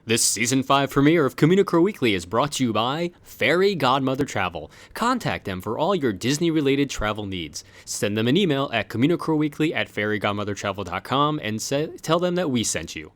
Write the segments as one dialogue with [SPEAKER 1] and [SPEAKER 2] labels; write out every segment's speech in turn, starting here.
[SPEAKER 1] This Season 5 premiere of Communicore Weekly is brought to you by Fairy Godmother Travel. Contact them for all your Disney-related travel needs. Send them an email at communicoreweekly@fairygodmothertravel.com and tell them that we sent you.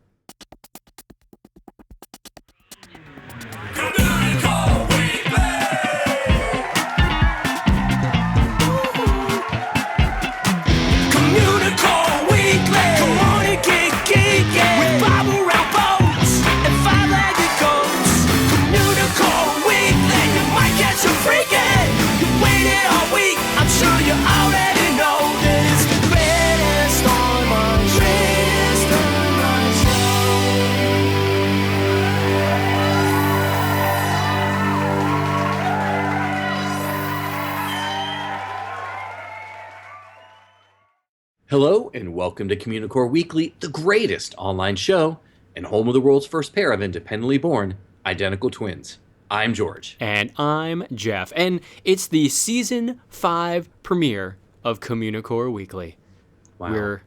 [SPEAKER 2] Hello and welcome to Communicore Weekly, the greatest online show and home of the world's first pair of independently born identical twins. I'm George.
[SPEAKER 1] And I'm Jeff. And it's the Season 5 premiere of Communicore Weekly.
[SPEAKER 2] Wow.
[SPEAKER 1] We're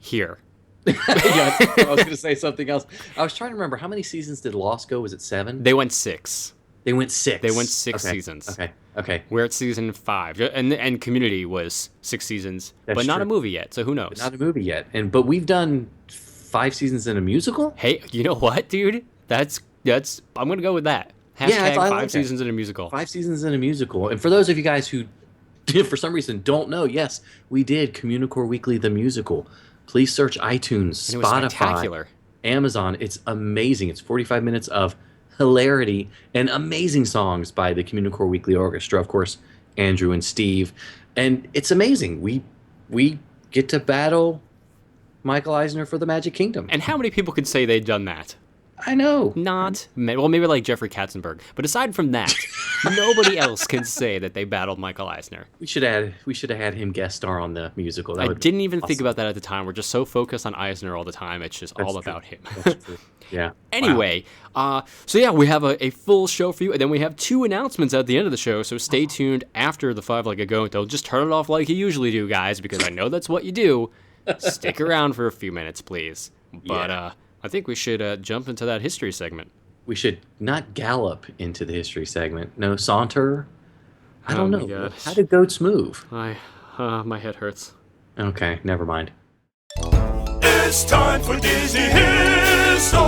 [SPEAKER 1] here.
[SPEAKER 2] Yeah, I was going to say something else. I was trying to remember, how many seasons did Lost go? Was it 7?
[SPEAKER 1] They went 6.
[SPEAKER 2] They went 6.
[SPEAKER 1] They went 6 seasons.
[SPEAKER 2] Okay.
[SPEAKER 1] We're at Season 5. And Community was 6 seasons,
[SPEAKER 2] That's
[SPEAKER 1] but not
[SPEAKER 2] true.
[SPEAKER 1] a movie yet, so who knows?
[SPEAKER 2] But not a movie yet. But we've done 5 seasons in a musical?
[SPEAKER 1] Hey, you know what, dude? That's I'm going to go with that. Hashtag 5 seasons in a musical.
[SPEAKER 2] 5 seasons in a musical. And for those of you guys who, for some reason, don't know, yes, we did Communicore Weekly, the musical. Please search iTunes,
[SPEAKER 1] And it was
[SPEAKER 2] Spotify,
[SPEAKER 1] spectacular.
[SPEAKER 2] Amazon. It's amazing. It's 45 minutes of hilarity and amazing songs by the Communicore Weekly Orchestra, of course, Andrew and Steve. And it's amazing. We get to battle Michael Eisner for the Magic Kingdom.
[SPEAKER 1] And how many people could say they'd done that?
[SPEAKER 2] I know.
[SPEAKER 1] Well, maybe like Jeffrey Katzenberg. But aside from that, nobody else can say that they battled Michael Eisner.
[SPEAKER 2] We should have had him guest star on the musical.
[SPEAKER 1] I didn't even think about that at the time. We're just so focused on Eisner all the time. It's just all about him.
[SPEAKER 2] That's true. Yeah.
[SPEAKER 1] Anyway, we have a full show for you, and then we have 2 announcements at the end of the show, so stay tuned after the 5 Like a Go. Don't just turn it off like you usually do, guys, because I know that's what you do. Stick around for a few minutes, please. But I think we should jump into that history segment.
[SPEAKER 2] We should not gallop into the history segment. No, saunter. I don't know.
[SPEAKER 1] God.
[SPEAKER 2] How do goats move?
[SPEAKER 1] My head hurts.
[SPEAKER 2] Okay, never mind.
[SPEAKER 3] It's time for Disney History.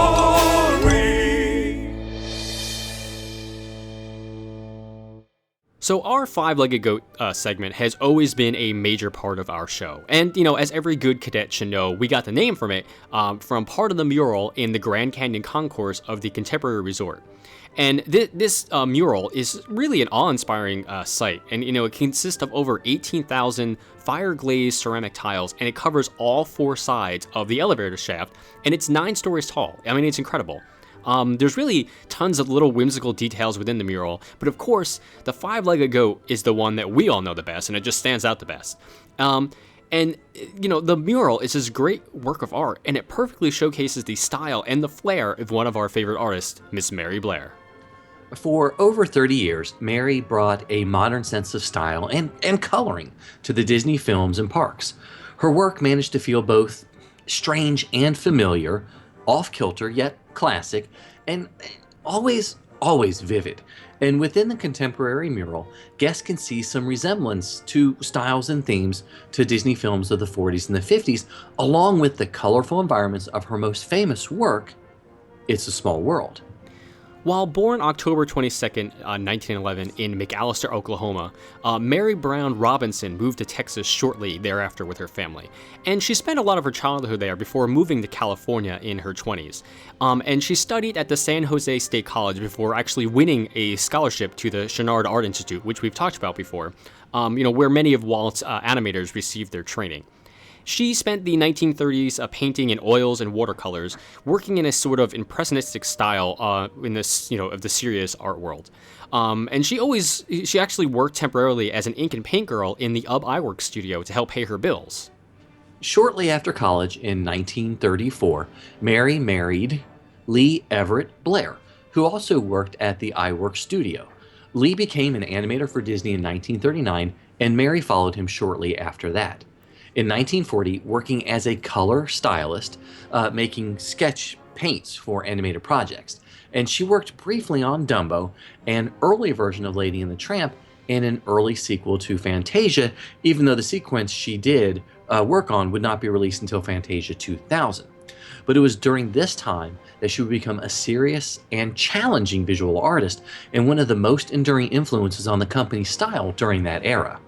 [SPEAKER 1] So our 5-Legged Goat segment has always been a major part of our show. And, as every good cadet should know, we got the name from it from part of the mural in the Grand Canyon Concourse of the Contemporary Resort. And this mural is really an awe-inspiring sight. And, it consists of over 18,000 fire-glazed ceramic tiles, and it covers all 4 sides of the elevator shaft, and it's 9 stories tall. I mean, it's incredible. There's really tons of little whimsical details within the mural, but of course, the 5-Legged Goat is the one that we all know the best, and it just stands out the best. And the mural is this great work of art, and it perfectly showcases the style and the flair of one of our favorite artists, Miss Mary Blair.
[SPEAKER 2] For over 30 years, Mary brought a modern sense of style and coloring to the Disney films and parks. Her work managed to feel both strange and familiar, off-kilter yet classic, and always vivid. And within the contemporary mural, guests can see some resemblance to styles and themes to Disney films of the 40s and the 50s, along with the colorful environments of her most famous work, It's a Small World.
[SPEAKER 1] While born October 22nd, 1911 in McAlester, Oklahoma, Mary Brown Robinson moved to Texas shortly thereafter with her family. And she spent a lot of her childhood there before moving to California in her 20s. And she studied at the San Jose State College before actually winning a scholarship to the Chouinard Art Institute, which we've talked about before, where many of Walt's animators received their training. She spent the 1930s painting in oils and watercolors, working in a sort of impressionistic style in this, of the serious art world. And she actually worked temporarily as an ink and paint girl in the UB Iworks studio to help pay her bills.
[SPEAKER 2] Shortly after college in 1934, Mary married Lee Everett Blair, who also worked at the iWorks studio. Lee became an animator for Disney in 1939, and Mary followed him shortly after that. In 1940, working as a color stylist, making sketch paints for animated projects. And she worked briefly on Dumbo, an early version of Lady and the Tramp, and an early sequel to Fantasia, even though the sequence she did work on would not be released until Fantasia 2000. But it was during this time that she would become a serious and challenging visual artist and one of the most enduring influences on the company's style during that era.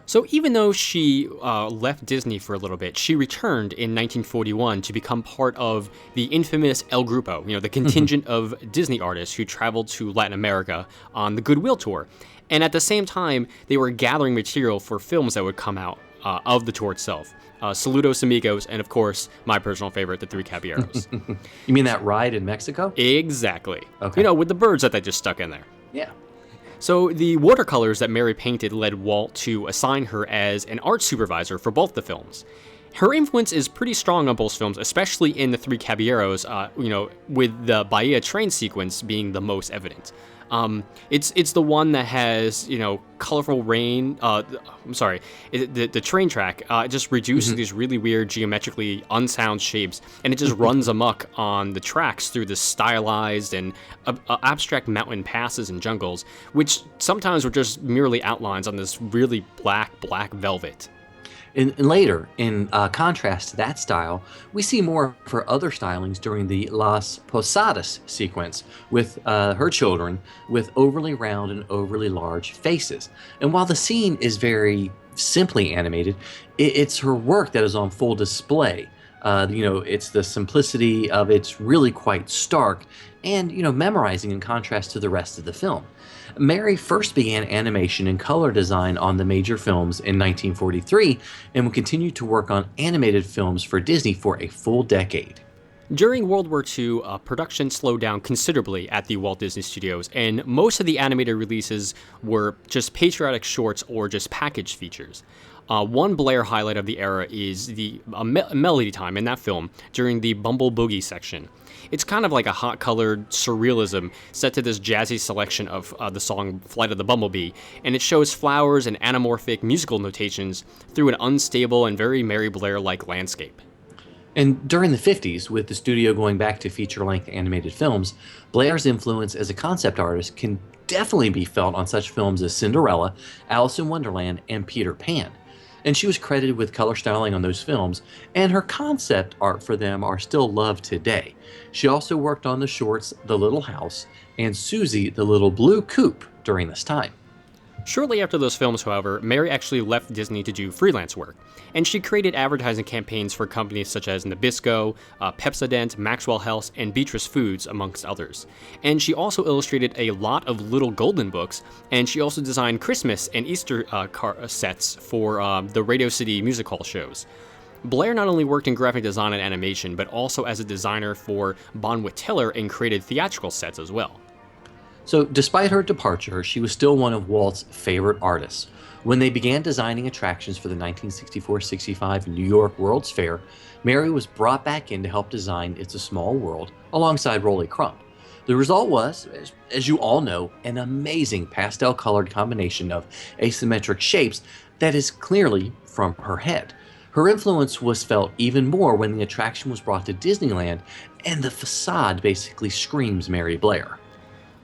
[SPEAKER 1] So even though she left Disney for a little bit, she returned in 1941 to become part of the infamous El Grupo, the contingent of Disney artists who traveled to Latin America on the Goodwill Tour. And at the same time, they were gathering material for films that would come out of the tour itself. Saludos Amigos, and of course, my personal favorite, The Three Caballeros.
[SPEAKER 2] You mean that ride in Mexico?
[SPEAKER 1] Exactly.
[SPEAKER 2] Okay.
[SPEAKER 1] With the birds that they just stuck in there.
[SPEAKER 2] Yeah.
[SPEAKER 1] So the watercolors that Mary painted led Walt to assign her as an art supervisor for both the films. Her influence is pretty strong on both films, especially in The Three Caballeros, with the Bahia train sequence being the most evident. It's the one that has, colorful rain. The train track just reduces these really weird geometrically unsound shapes, and it just runs amok on the tracks through the stylized and abstract mountain passes and jungles, which sometimes were just merely outlines on this really black velvet.
[SPEAKER 2] And later, in contrast to that style, we see more of her other stylings during the Las Posadas sequence with her children with overly round and overly large faces. And while the scene is very simply animated, it's her work that is on full display. It's the simplicity of it's really quite stark and, memorizing in contrast to the rest of the film. Mary first began animation and color design on the major films in 1943 and would continue to work on animated films for Disney for a full decade.
[SPEAKER 1] During World War II, production slowed down considerably at the Walt Disney Studios, and most of the animated releases were just patriotic shorts or just package features. One Blair highlight of the era is the melody time in that film during the Bumble Boogie section. It's kind of like a hot-colored surrealism set to this jazzy selection of the song Flight of the Bumblebee, and it shows flowers and anamorphic musical notations through an unstable and very Mary Blair-like landscape.
[SPEAKER 2] And during the 50s, with the studio going back to feature-length animated films, Blair's influence as a concept artist can definitely be felt on such films as Cinderella, Alice in Wonderland, and Peter Pan. And she was credited with color styling on those films, and her concept art for them are still loved today. She also worked on the shorts The Little House and Susie the Little Blue Coupe during this time.
[SPEAKER 1] Shortly after those films, however, Mary actually left Disney to do freelance work, and she created advertising campaigns for companies such as Nabisco, Pepsodent, Maxwell Health, and Beatrice Foods, amongst others. And she also illustrated a lot of Little Golden books, and she also designed Christmas and Easter sets for the Radio City music hall shows. Blair not only worked in graphic design and animation, but also as a designer for Bonwit Tiller and created theatrical sets as well.
[SPEAKER 2] So, despite her departure, she was still one of Walt's favorite artists. When they began designing attractions for the 1964-65 New York World's Fair, Mary was brought back in to help design It's a Small World alongside Rolly Crump. The result was, as you all know, an amazing pastel-colored combination of asymmetric shapes that is clearly from her head. Her influence was felt even more when the attraction was brought to Disneyland, and the facade basically screams Mary Blair.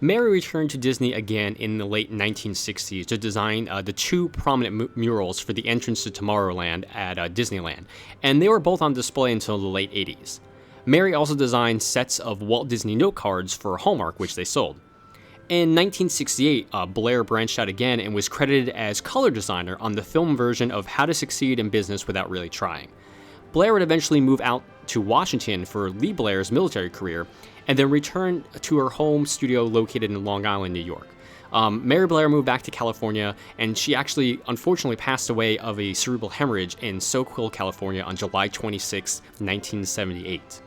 [SPEAKER 1] Mary returned to Disney again in the late 1960s to design the two prominent murals for the entrance to Tomorrowland at Disneyland, and they were both on display until the late 80s. Mary also designed sets of Walt Disney note cards for Hallmark, which they sold. In 1968, Blair branched out again and was credited as color designer on the film version of How to Succeed in Business Without Really Trying. Blair would eventually move out to Washington for Lee Blair's military career, and then return to her home studio located in Long Island, New York. Mary Blair moved back to California, and she actually unfortunately passed away of a cerebral hemorrhage in Soquel, California on July 26, 1978.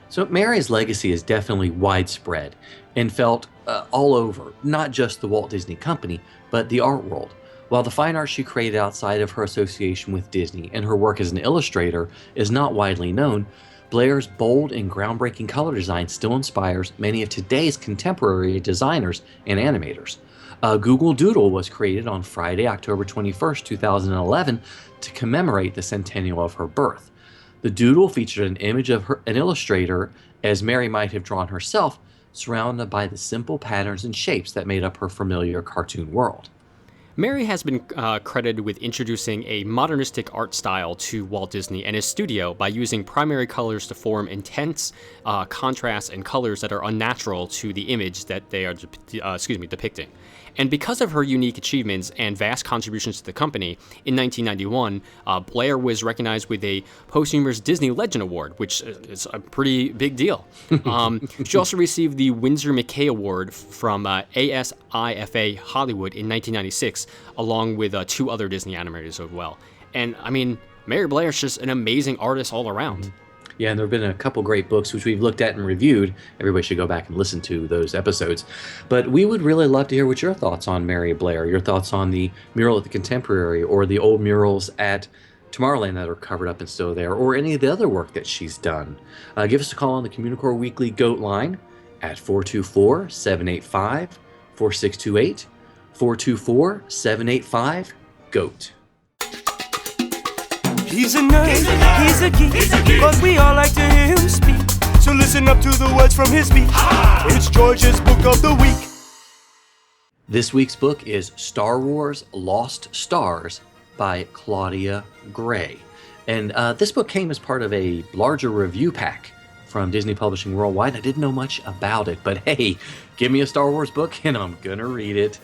[SPEAKER 2] So Mary's legacy is definitely widespread and felt all over, not just the Walt Disney Company, but the art world. While the fine art she created outside of her association with Disney and her work as an illustrator is not widely known, Blair's bold and groundbreaking color design still inspires many of today's contemporary designers and animators. Google Doodle was created on Friday, October 21st, 2011 to commemorate the centennial of her birth. The doodle featured an image of an illustrator, as Mary might have drawn herself, surrounded by the simple patterns and shapes that made up her familiar cartoon world.
[SPEAKER 1] Mary has been credited with introducing a modernistic art style to Walt Disney and his studio by using primary colors to form intense contrasts and colors that are unnatural to the image that they are depicting. And because of her unique achievements and vast contributions to the company, in 1991, Blair was recognized with a posthumous Disney Legend Award, which is a pretty big deal. She also received the Winsor McKay Award from ASIFA Hollywood in 1996, along with 2 other Disney animators as well. And, I mean, Mary Blair is just an amazing artist all around.
[SPEAKER 2] Yeah, and there have been a couple great books which we've looked at and reviewed. Everybody should go back and listen to those episodes. But we would really love to hear what your thoughts on Mary Blair, your thoughts on the mural at the Contemporary, or the old murals at Tomorrowland that are covered up and still there, or any of the other work that she's done. Give us a call on the Communicore Weekly Goat line at 424-785-4628, 424-785-GOAT.
[SPEAKER 3] He's a nerd, he's a geek, but we all like to hear him speak. So listen up to the words from his speech. It's George's Book of the Week.
[SPEAKER 2] This week's book is Star Wars Lost Stars by Claudia Gray. And this book came as part of a larger review pack from Disney Publishing Worldwide. I didn't know much about it, but hey, give me a Star Wars book and I'm gonna read it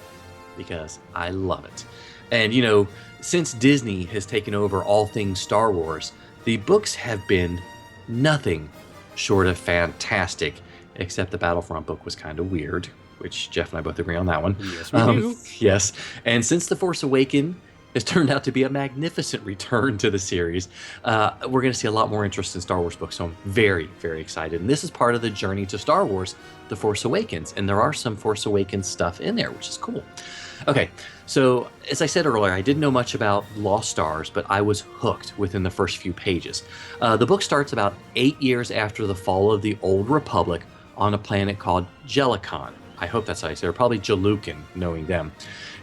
[SPEAKER 2] because I love it. And you know, since Disney has taken over all things Star Wars, the books have been nothing short of fantastic, except the Battlefront book was kind of weird, which Jeff and I both agree on that one.
[SPEAKER 1] Yes, we do.
[SPEAKER 2] Yes. And since The Force Awakens has turned out to be a magnificent return to the series, we're going to see a lot more interest in Star Wars books, so I'm very, very excited. And this is part of the journey to Star Wars, The Force Awakens, and there are some Force Awakens stuff in there, which is cool. Okay, so as I said earlier, I didn't know much about Lost Stars, but I was hooked within the first few pages. The book starts about 8 years after the fall of the Old Republic on a planet called Jellicon. I hope that's how I say it, or probably Jalukan, knowing them.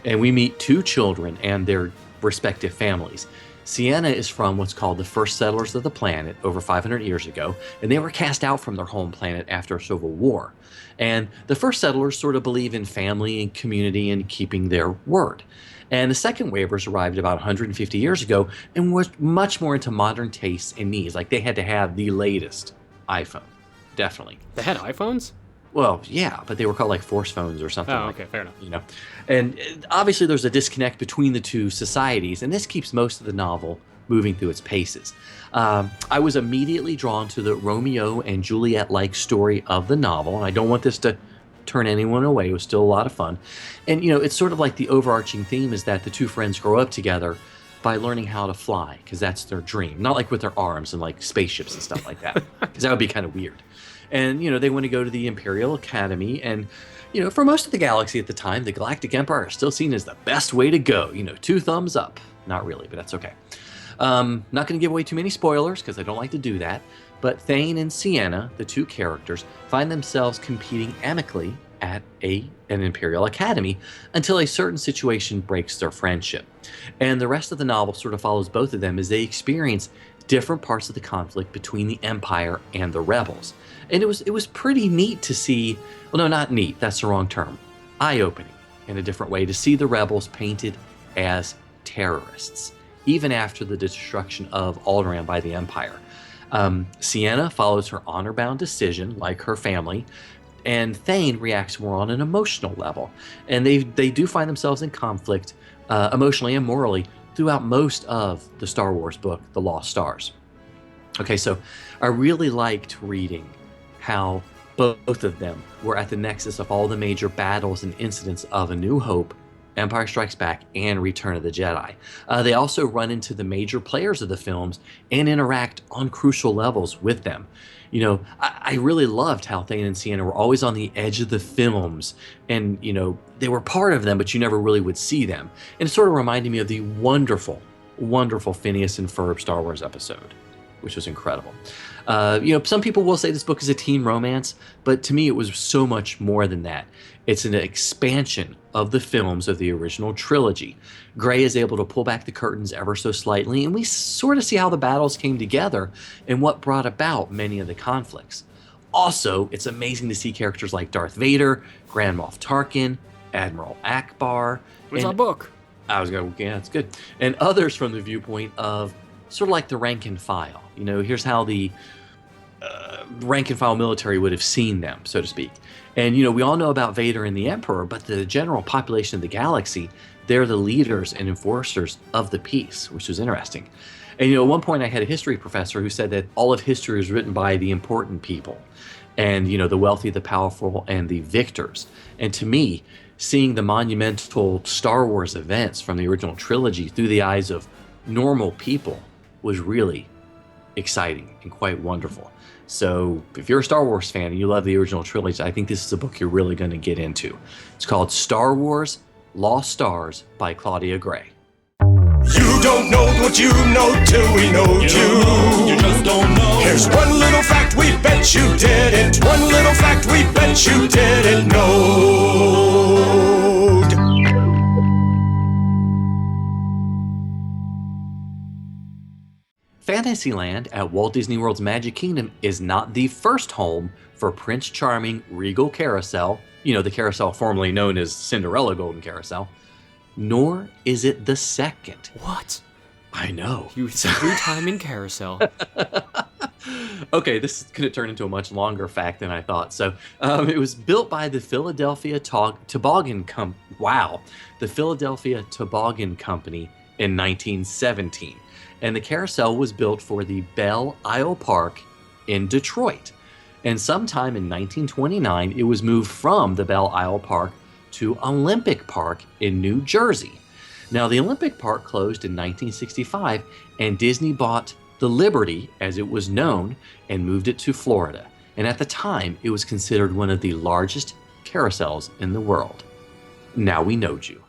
[SPEAKER 2] And we meet 2 children and their respective families. Sienna is from what's called the first settlers of the planet over 500 years ago, and they were cast out from their home planet after a civil war. And the first settlers sort of believe in family and community and keeping their word. And the second waivers arrived about 150 years ago and was much more into modern tastes and needs. Like they had to have the latest iPhone, definitely.
[SPEAKER 1] They had iPhones?
[SPEAKER 2] Well, yeah, but they were called like Force phones or something.
[SPEAKER 1] Oh, okay, fair enough.
[SPEAKER 2] You know, and obviously there's a disconnect between the two societies, and this keeps most of the novel moving through its paces. I was immediately drawn to the Romeo and Juliet-like story of the novel, and I don't want this to turn anyone away. It was still a lot of fun. And, you know, it's sort of like the overarching theme is that the 2 friends grow up together by learning how to fly, because that's their dream. Not like with their arms and like spaceships and stuff like that, because that would be kind of weird. And, you know, they want to go to the Imperial Academy. And, you know, for most of the galaxy at the time, the Galactic Empire is still seen as the best way to go. You know, 2 thumbs up. Not really, but that's okay. Not going to give away too many spoilers because I don't like to do that. But Thane and Sienna, the 2 characters, find themselves competing amicably at an Imperial Academy until a certain situation breaks their friendship. And the rest of the novel sort of follows both of them as they experience different parts of the conflict between the Empire and the rebels. And it was pretty neat to see, well, no, not neat, that's the wrong term, eye-opening in a different way to see the rebels painted as terrorists, even after the destruction of Alderaan by the Empire. Sienna follows her honor-bound decision, like her family, and Thane reacts more on an emotional level. And they do find themselves in conflict emotionally and morally throughout most of the Star Wars book, The Lost Stars. Okay, so I really liked reading how both of them were at the nexus of all the major battles and incidents of A New Hope, Empire Strikes Back, and Return of the Jedi. They also run into the major players of the films and interact on crucial levels with them. You know, I really loved how Thane and Sienna were always on the edge of the films, and, you know, they were part of them, but you never really would see them. And it sort of reminded me of the wonderful, wonderful Phineas and Ferb Star Wars episode, which was incredible. Some people will say this book is a teen romance, but to me it was so much more than that. It's an expansion of the films of the original trilogy. Gray is able to pull back the curtains ever so slightly, and we sort of see how the battles came together and what brought about many of the conflicts. Also, it's amazing to see characters like Darth Vader, Grand Moff Tarkin, Admiral Akbar.
[SPEAKER 1] Where's our book?
[SPEAKER 2] Yeah, it's good. And others from the viewpoint of sort of like the rank and file. Here's how the rank and file military would have seen them, so to speak. And, we all know about Vader and the Emperor, but the general population of the galaxy, they're the leaders and enforcers of the peace, which was interesting. And, at one point I had a history professor who said that all of history is written by the important people and, the wealthy, the powerful, and the victors. And to me, seeing the monumental Star Wars events from the original trilogy through the eyes of normal people was really exciting and quite wonderful. So if you're a Star Wars fan and you love the original trilogy, I think this is a book you're really going to get into. It's called Star Wars Lost Stars by Claudia Gray.
[SPEAKER 3] You don't know what you know till we know you. You just don't know. Here's one little fact we bet you didn't. One little fact we bet you didn't know.
[SPEAKER 2] Fantasyland at Walt Disney World's Magic Kingdom is not the first home for Prince Charming Regal Carrousel, the carousel formerly known as Cinderella Golden Carousel, nor is it the second.
[SPEAKER 1] What?
[SPEAKER 2] I know.
[SPEAKER 1] You three-timing carousel.
[SPEAKER 2] Okay, this is going to turn into a much longer fact than I thought. So, it was built by the Philadelphia Toboggan Company in 1917. And the carousel was built for the Belle Isle Park in Detroit. And sometime in 1929, it was moved from the Belle Isle Park to Olympic Park in New Jersey. Now, the Olympic Park closed in 1965, and Disney bought the Liberty, as it was known, and moved it to Florida. And at the time, it was considered one of the largest carousels in the world. Now we know you.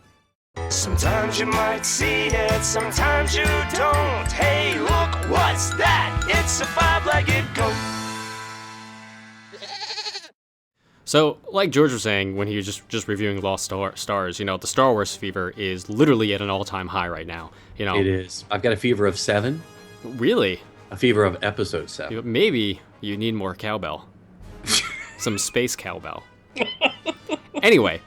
[SPEAKER 3] Sometimes you might see it, sometimes you don't. Hey, look, what's that? It's a five-legged goat.
[SPEAKER 1] So, like George was saying when he was just reviewing Lost Stars, the Star Wars fever is literally at an all-time high right now.
[SPEAKER 2] It is. I've got a fever of 7.
[SPEAKER 1] Really?
[SPEAKER 2] A fever of episode 7.
[SPEAKER 1] Maybe you need more cowbell. Some space cowbell. Anyway,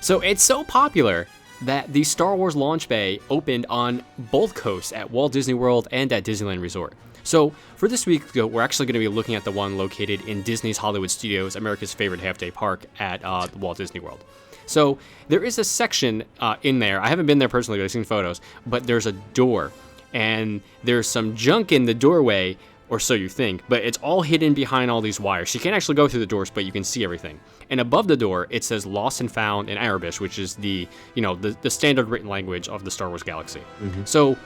[SPEAKER 1] so it's so popular that the Star Wars launch bay opened on both coasts at Walt Disney World and at Disneyland Resort. So for this week, we're actually going to be looking at the one located in Disney's Hollywood Studios, America's favorite half-day park at Walt Disney World. So there is a section in there. I haven't been there personally, but I've seen photos, but there's a door, and there's some junk in the doorway, or so you think, but it's all hidden behind all these wires. You can't actually go through the doors, but you can see everything. And above the door, it says Lost and Found in Arabic, which is the standard written language of the Star Wars galaxy. Mm-hmm. So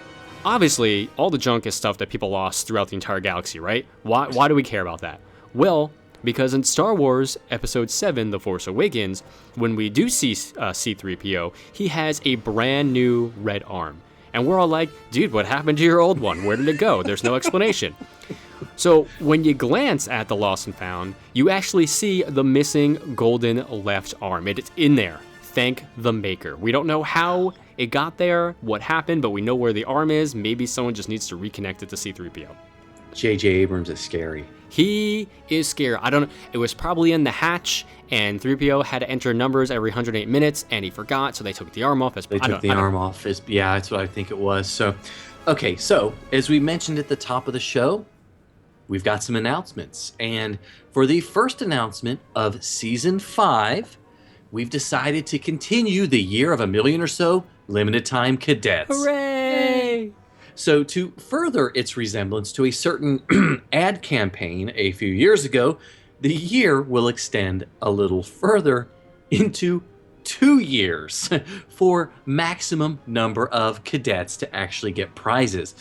[SPEAKER 1] obviously, all the junk is stuff that people lost throughout the entire galaxy, right? Why do we care about that? Well, because in Star Wars Episode 7, The Force Awakens, when we do see C-3PO, he has a brand new red arm. And we're all like, dude, what happened to your old one? Where did it go? There's no explanation. So when you glance at the Lost and Found, you actually see the missing golden left arm. It's in there. Thank the maker. We don't know how it got there, what happened, but we know where the arm is. Maybe someone just needs to reconnect it to C-3PO.
[SPEAKER 2] J.J. Abrams is scary.
[SPEAKER 1] He is scary. I don't know. It was probably in the hatch, and 3PO had to enter numbers every 108 minutes, and he forgot, so they took the arm off.
[SPEAKER 2] Yeah, that's what I think it was. So, okay, so as we mentioned at the top of the show, we've got some announcements. And for the first announcement of Season 5, we've decided to continue the Year of a Million or So limited time cadets.
[SPEAKER 1] Hooray!
[SPEAKER 2] So to further its resemblance to a certain ad campaign a few years ago, the year will extend a little further into 2 years for maximum number of cadets to actually get prizes.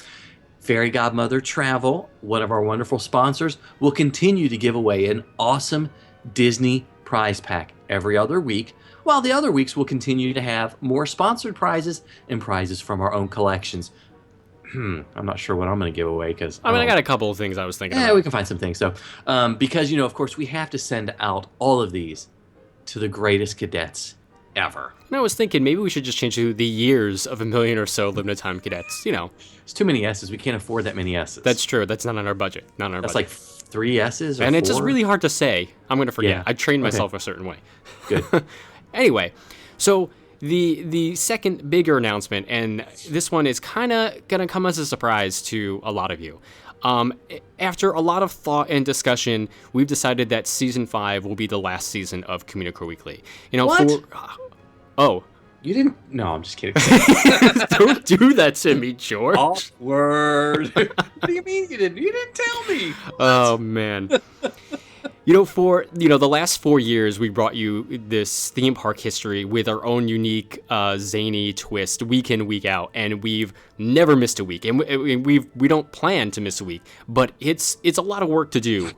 [SPEAKER 2] Fairy Godmother Travel, one of our wonderful sponsors, will continue to give away an awesome Disney prize pack every other week, while the other weeks will continue to have more sponsored prizes and prizes from our own collections. I'm not sure what I'm going to give away because
[SPEAKER 1] I mean, I got a couple of things I was thinking
[SPEAKER 2] yeah,
[SPEAKER 1] about.
[SPEAKER 2] we can find some things. So, because of course, we have to send out all of these to the greatest cadets ever.
[SPEAKER 1] And I was thinking maybe we should just change to the years of a million or so limited time cadets.
[SPEAKER 2] It's too many S's. We can't afford that many S's.
[SPEAKER 1] That's true. That's not on our budget. Not on our
[SPEAKER 2] That's
[SPEAKER 1] budget.
[SPEAKER 2] like 3 S's or
[SPEAKER 1] And
[SPEAKER 2] 4?
[SPEAKER 1] it's just really hard to say. I'm going to forget.
[SPEAKER 2] Yeah.
[SPEAKER 1] I trained
[SPEAKER 2] Okay.
[SPEAKER 1] myself a certain way.
[SPEAKER 2] Good.
[SPEAKER 1] Anyway, so the second bigger announcement, and this one is kind of going to come as a surprise to a lot of you. After a lot of thought and discussion, we've decided that Season 5 will be the last season of Communicore Weekly.
[SPEAKER 2] What?
[SPEAKER 1] Oh.
[SPEAKER 2] You didn't? No, I'm just kidding.
[SPEAKER 1] Don't do that to me, George.
[SPEAKER 2] Awkward. What do you mean you didn't? You didn't tell me.
[SPEAKER 1] Oh, man. For the last 4 years, we brought you this theme park history with our own unique, zany twist, week in, week out, and we've never missed a week, and we don't plan to miss a week, but it's a lot of work to do.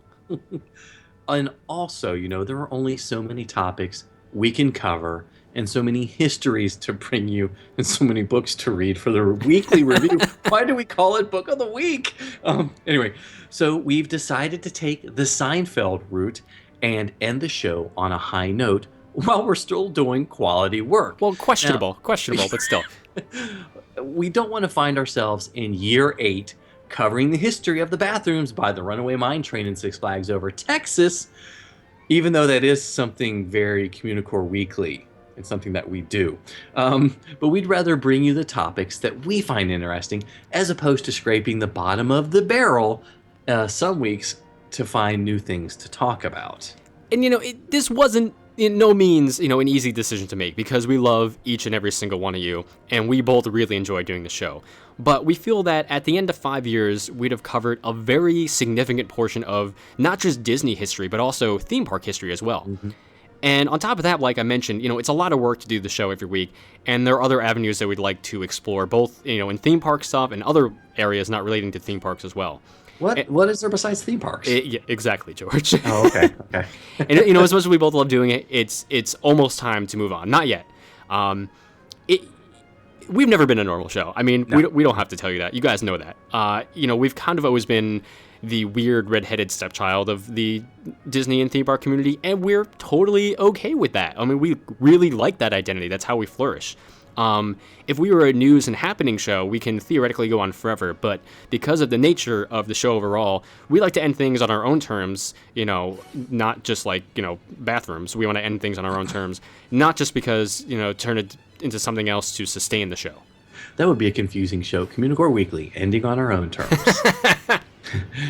[SPEAKER 2] And also, there are only so many topics we can cover, and so many histories to bring you, and so many books to read for the weekly review. Why do we call it Book of the Week? Anyway, so we've decided to take the Seinfeld route and end the show on a high note while we're still doing quality work.
[SPEAKER 1] Well, questionable, but still.
[SPEAKER 2] We don't want to find ourselves in year 8 covering the history of the bathrooms by the runaway mine train in Six Flags Over Texas, even though that is something very Communicore Weekly. It's something that we do. But we'd rather bring you the topics that we find interesting as opposed to scraping the bottom of the barrel some weeks to find new things to talk about.
[SPEAKER 1] And, this wasn't in no means, an easy decision to make because we love each and every single one of you, and we both really enjoy doing the show. But we feel that at the end of 5 years, we'd have covered a very significant portion of not just Disney history, but also theme park history as well. Mm-hmm. And on top of that, like I mentioned, it's a lot of work to do the show every week, and there are other avenues that we'd like to explore, both, in theme park stuff and other areas not relating to theme parks as well.
[SPEAKER 2] What is there besides theme parks?
[SPEAKER 1] Yeah, exactly, George.
[SPEAKER 2] Oh, okay.
[SPEAKER 1] And as much as we both love doing it, it's almost time to move on. Not yet. We've never been a normal show. I mean, no. we don't have to tell you that. You guys know that. We've kind of always been the weird redheaded stepchild of the Disney and theme park community, and we're totally okay with that. I mean, we really like that identity. That's how we flourish. If we were a news and happening show, we can theoretically go on forever, but because of the nature of the show overall, we like to end things on our own terms, not just like, bathrooms. We want to end things on our own terms, not just because, turn it into something else to sustain the show.
[SPEAKER 2] That would be a confusing show. Communicore Weekly, ending on our own terms.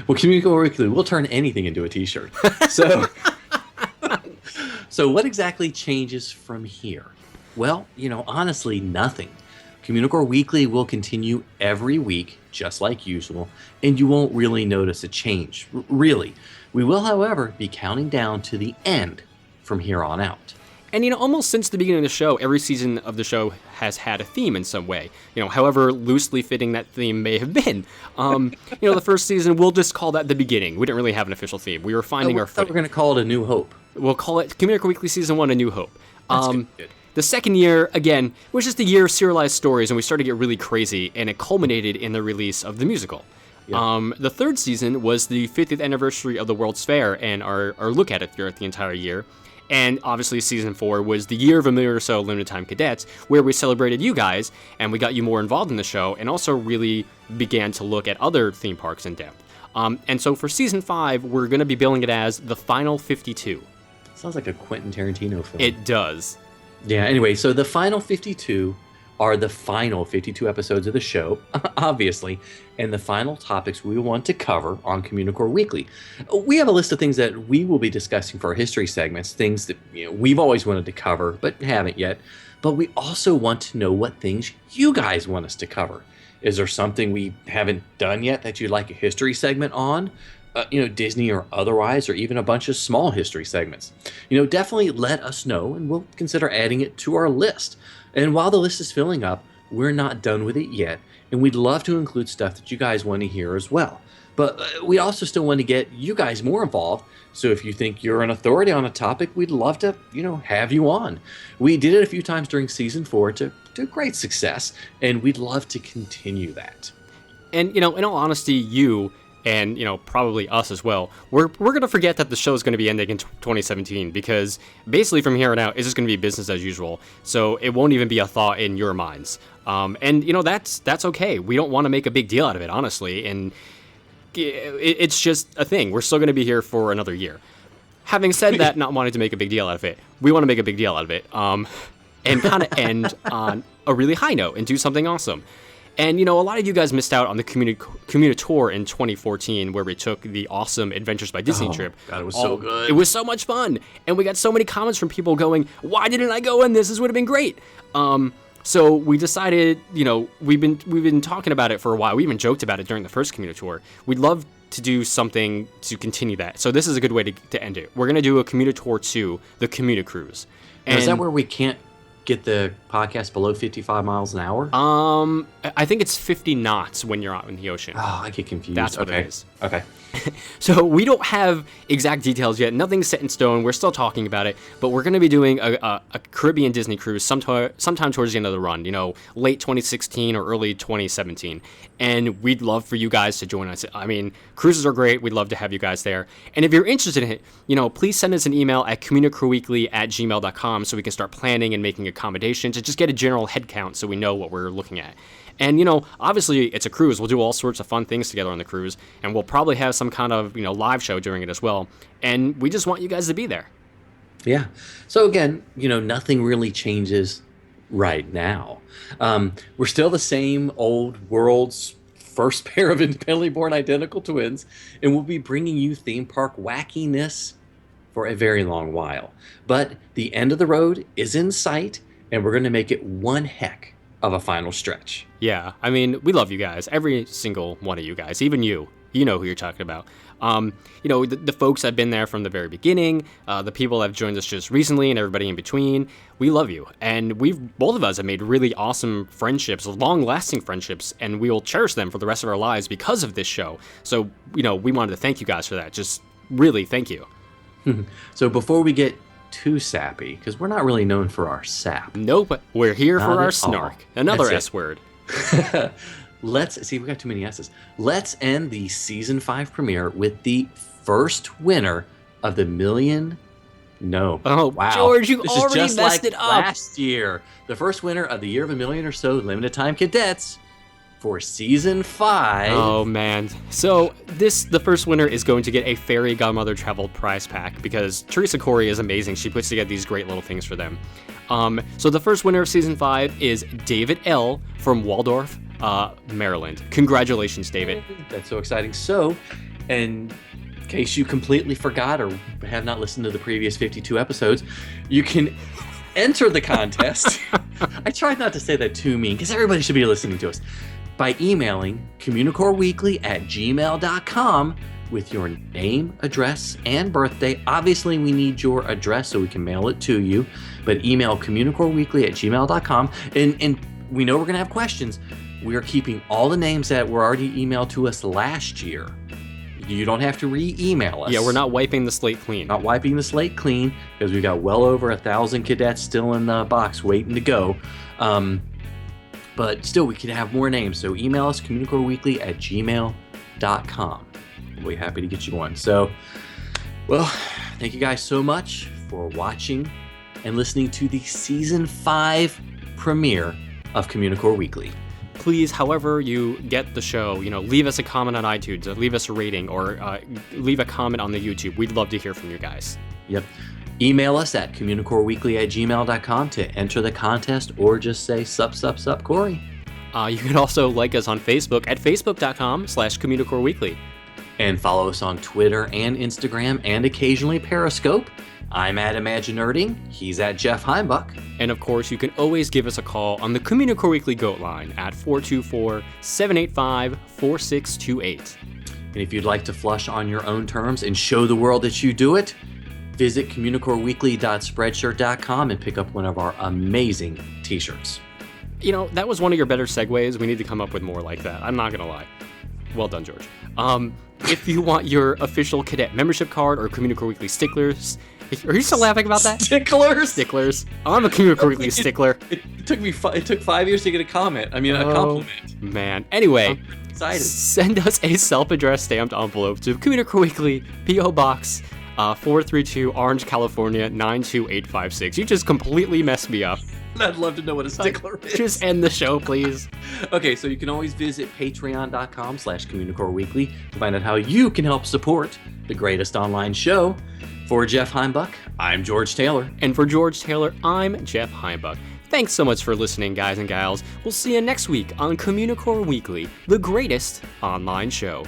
[SPEAKER 2] Well, Communicore Weekly, we'll turn anything into a t-shirt. So what exactly changes from here? Well, honestly, nothing. Communicore Weekly will continue every week, just like usual, and you won't really notice a change. Really. We will, however, be counting down to the end from here on out.
[SPEAKER 1] And, almost since the beginning of the show, every season of the show has had a theme in some way. However loosely fitting that theme may have been. The first season, we'll just call that the beginning. We didn't really have an official theme. We were finding our footing.
[SPEAKER 2] We're going to call it A New Hope.
[SPEAKER 1] We'll call it Communicore Weekly Season 1, A New Hope.
[SPEAKER 2] That's good.
[SPEAKER 1] The second year, again, was just the year of serialized stories, and we started to get really crazy, and it culminated in the release of the musical. Yep. The third season was the 50th anniversary of the World's Fair, and our look at it throughout the entire year. And obviously, Season 4 was the year of a million or so limited time cadets, where we celebrated you guys, and we got you more involved in the show, and also really began to look at other theme parks in depth. And so for Season 5, we're going to be billing it as the Final 52.
[SPEAKER 2] Sounds like a Quentin Tarantino film.
[SPEAKER 1] It does.
[SPEAKER 2] Yeah, anyway, so the final 52 are the final 52 episodes of the show, obviously, and the final topics we want to cover on Communicore Weekly. We have a list of things that we will be discussing for our history segments, things that we've always wanted to cover but haven't yet, but we also want to know what things you guys want us to cover. Is there something we haven't done yet that you'd like a history segment on? Disney or otherwise, or even a bunch of small history segments. Definitely let us know, and we'll consider adding it to our list. And while the list is filling up, we're not done with it yet, and we'd love to include stuff that you guys want to hear as well. But we also still want to get you guys more involved, so if you think you're an authority on a topic, we'd love to, have you on. We did it a few times during Season 4 to great success, and we'd love to continue that.
[SPEAKER 1] And, in all honesty, you and, probably us as well, we're going to forget that the show is going to be ending in 2017 because basically from here on out, it's just going to be business as usual. So it won't even be a thought in your minds. And, that's okay. We don't want to make a big deal out of it, honestly. And it's just a thing. We're still going to be here for another year. Having said that, not wanting to make a big deal out of it, we want to make a big deal out of it and kind of end on a really high note and do something awesome. And, a lot of you guys missed out on the Communicore in 2014 where we took the awesome Adventures by Disney trip.
[SPEAKER 2] God, it was so good.
[SPEAKER 1] It was so much fun. And we got so many comments from people going, why didn't I go in this? This would have been great. So we decided, we've been talking about it for a while. We even joked about it during the first Communicore. We'd love to do something to continue that. So this is a good way to end it. We're going to do a Communicore 2, the Communicruise.
[SPEAKER 2] And is that where we can't get the podcast below 55 miles an hour?
[SPEAKER 1] I think it's 50 knots when you're out in the ocean.
[SPEAKER 2] Oh, I get confused.
[SPEAKER 1] That's what it is.
[SPEAKER 2] Okay.
[SPEAKER 1] So we don't have exact details yet. Nothing's set in stone. We're still talking about it, but we're going to be doing a Caribbean Disney cruise sometime towards the end of the run, late 2016 or early 2017. And we'd love for you guys to join us. I mean, cruises are great. We'd love to have you guys there. And if you're interested in it, please send us an email at communicoreweekly@gmail.com so we can start planning and making accommodations and just get a general head count so we know what we're looking at. And, obviously it's a cruise. We'll do all sorts of fun things together on the cruise, and we'll probably have some kind of, live show during it as well. And we just want you guys to be there.
[SPEAKER 2] Yeah. So again, nothing really changes right now. We're still the same old world's first pair of independently born identical twins, and we'll be bringing you theme park wackiness for a very long while. But the end of the road is in sight, and we're going to make it one heck of a final stretch.
[SPEAKER 1] Yeah, I mean, we love you guys. Every single one of you guys, even you. You know who you're talking about. The folks that have been there from the very beginning, the people that have joined us just recently, and everybody in between. We love you. And both of us have made really awesome friendships, long-lasting friendships, and we will cherish them for the rest of our lives because of this show. So, we wanted to thank you guys for that. Just really thank you.
[SPEAKER 2] So before we get too sappy, because we're not really known for our sap.
[SPEAKER 1] Nope, we're here
[SPEAKER 2] Not
[SPEAKER 1] for our
[SPEAKER 2] at
[SPEAKER 1] snark.
[SPEAKER 2] all.
[SPEAKER 1] Another
[SPEAKER 2] That's
[SPEAKER 1] S word.
[SPEAKER 2] Let's see, we got too many S's. Let's end the season 5 premiere with the first winner of the million. No.
[SPEAKER 1] Oh,
[SPEAKER 2] wow.
[SPEAKER 1] George, you
[SPEAKER 2] this
[SPEAKER 1] already
[SPEAKER 2] is just
[SPEAKER 1] messed
[SPEAKER 2] like
[SPEAKER 1] it up.
[SPEAKER 2] Last year, the first winner of the Year of a Million or So limited time cadets for season 5.
[SPEAKER 1] Oh man. So the first winner is going to get a Fairy Godmother Travel prize pack because Teresa Corey is amazing. She puts together these great little things for them. So the first winner of season 5 is David L. from Waldorf, Maryland. Congratulations, David.
[SPEAKER 2] That's so exciting. So, in case you completely forgot or have not listened to the previous 52 episodes, you can enter the contest. I tried not to say that too mean because everybody should be listening to us. By emailing communicoreweekly@gmail.com with your name, address, and birthday. Obviously, we need your address so we can mail it to you, but email communicoreweekly@gmail.com. And we know we're going to have questions. We are keeping all the names that were already emailed to us last year. You don't have to re-email us.
[SPEAKER 1] Yeah, we're not wiping the slate clean.
[SPEAKER 2] Not wiping the slate clean because we've got well over 1,000 cadets still in the box waiting to go. But still, we could have more names. So email us, communicoreweekly@gmail.com. We'll be happy to get you one. So, well, thank you guys so much for watching and listening to the Season 5 premiere of Communicore Weekly.
[SPEAKER 1] Please, however you get the show, leave us a comment on iTunes, or leave us a rating, or leave a comment on the YouTube. We'd love to hear from you guys.
[SPEAKER 2] Yep. Email us at communicoreweekly@gmail.com to enter the contest, or just say sup, Corey.
[SPEAKER 1] You can also like us on Facebook at facebook.com/CommunicoreWeekly.
[SPEAKER 2] And follow us on Twitter and Instagram and occasionally Periscope. I'm at Imaginerding. He's at Jeff Heimbuck.
[SPEAKER 1] And of course, you can always give us a call on the Communicore Weekly Goat line at 424-785-4628.
[SPEAKER 2] And if you'd like to flush on your own terms and show the world that you do it, visit communicoreweekly.spreadshirt.com and pick up one of our amazing t-shirts.
[SPEAKER 1] That was one of your better segues. We need to come up with more like that. I'm not going to lie. Well done, George. If you want your official cadet membership card or Communicore Weekly sticklers, are you still laughing about that? Sticklers. I'm a Communicore Weekly stickler.
[SPEAKER 2] It took 5 years to get a comment. A compliment.
[SPEAKER 1] Man. Anyway,
[SPEAKER 2] Excited.
[SPEAKER 1] Send us a self-addressed stamped envelope to Communicore Weekly, P.O. Box 432, Orange, California 92856. You just completely messed me up.
[SPEAKER 2] I'd love to know what a stickler is.
[SPEAKER 1] Just end the show, please.
[SPEAKER 2] Okay, so you can always visit patreon.com/Communicore Weekly to find out how you can help support the greatest online show. For Jeff Heimbuck, I'm George Taylor.
[SPEAKER 1] And for George Taylor, I'm Jeff Heimbuck. Thanks so much for listening, guys and gals. We'll see you next week on Communicore Weekly, the greatest online show.